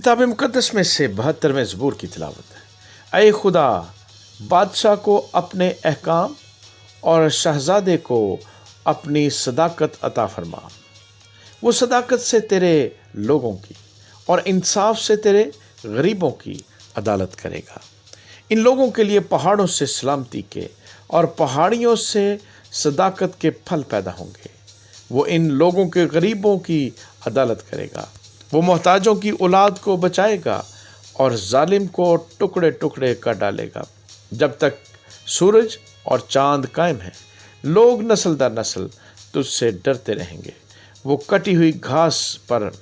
کتاب مقدس میں سے 72ویں زبور کی تلاوت ہے۔ اے خدا، بادشاہ کو اپنے احکام اور شہزادے کو اپنی صداقت عطا فرما۔ وہ صداقت سے تیرے لوگوں کی اور انصاف سے تیرے غریبوں کی عدالت کرے گا۔ ان لوگوں کے لیے پہاڑوں سے سلامتی کے اور پہاڑیوں سے صداقت کے پھل پیدا ہوں گے۔ وہ ان لوگوں کے غریبوں کی عدالت کرے گا۔ وہ محتاجوں کی اولاد کو بچائے گا اور ظالم کو ٹکڑے ٹکڑے کر ڈالے گا۔ جب تک سورج اور چاند قائم ہیں، لوگ نسل در نسل تجھ سے ڈرتے رہیں گے۔ وہ کٹی ہوئی گھاس پر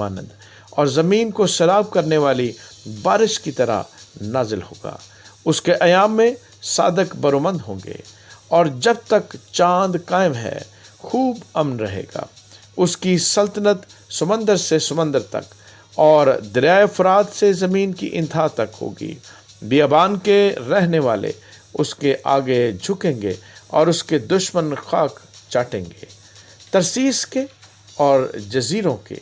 مانند اور زمین کو سیراب کرنے والی بارش کی طرح نازل ہوگا۔ اس کے ایام میں صادق برومند ہوں گے، اور جب تک چاند قائم ہے خوب امن رہے گا۔ اس کی سلطنت سمندر سے سمندر تک اور دریائے فرات سے زمین کی انتہا تک ہوگی۔ بیابان کے رہنے والے اس کے آگے جھکیں گے اور اس کے دشمن خاک چاٹیں گے۔ ترسیس کے اور جزیروں کے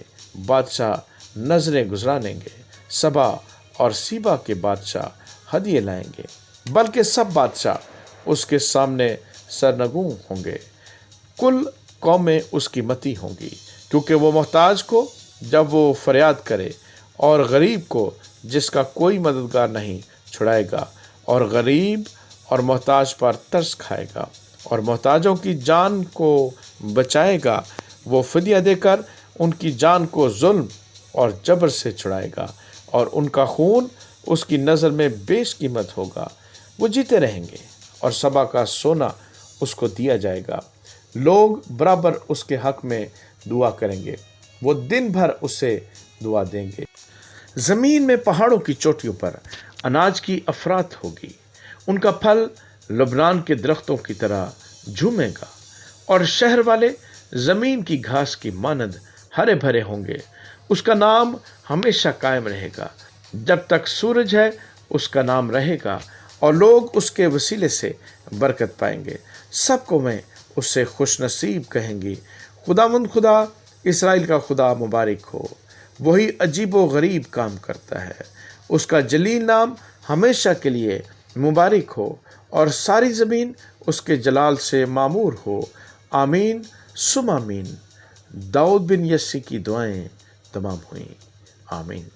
بادشاہ نظریں گزرانیں گے۔ سبا اور سیبا کے بادشاہ ہدیے لائیں گے، بلکہ سب بادشاہ اس کے سامنے سرنگوں ہوں گے۔ کل قومیں اس کی متی ہوں گی، کیونکہ وہ محتاج کو جب وہ فریاد کرے اور غریب کو جس کا کوئی مددگار نہیں چھڑائے گا، اور غریب اور محتاج پر ترس کھائے گا اور محتاجوں کی جان کو بچائے گا۔ وہ فدیہ دے کر ان کی جان کو ظلم اور جبر سے چھڑائے گا، اور ان کا خون اس کی نظر میں بیش قیمت ہوگا۔ وہ جیتے رہیں گے اور سبا کا سونا اس کو دیا جائے گا۔ لوگ برابر اس کے حق میں دعا کریں گے، وہ دن بھر اسے دعا دیں گے۔ زمین میں پہاڑوں کی چوٹیوں پر اناج کی افراط ہوگی، ان کا پھل لبنان کے درختوں کی طرح جھومے گا، اور شہر والے زمین کی گھاس کی مانند ہرے بھرے ہوں گے۔ اس کا نام ہمیشہ قائم رہے گا، جب تک سورج ہے اس کا نام رہے گا، اور لوگ اس کے وسیلے سے برکت پائیں گے۔ سب کو میں اس سے خوش نصیب کہیں گی۔ خداوند خدا اسرائیل کا خدا مبارک ہو، وہی عجیب و غریب کام کرتا ہے۔ اس کا جلیل نام ہمیشہ کے لیے مبارک ہو، اور ساری زمین اس کے جلال سے معمور ہو۔ آمین ثم آمین۔ داؤد بن یسی کی دعائیں تمام ہوئیں۔ آمین۔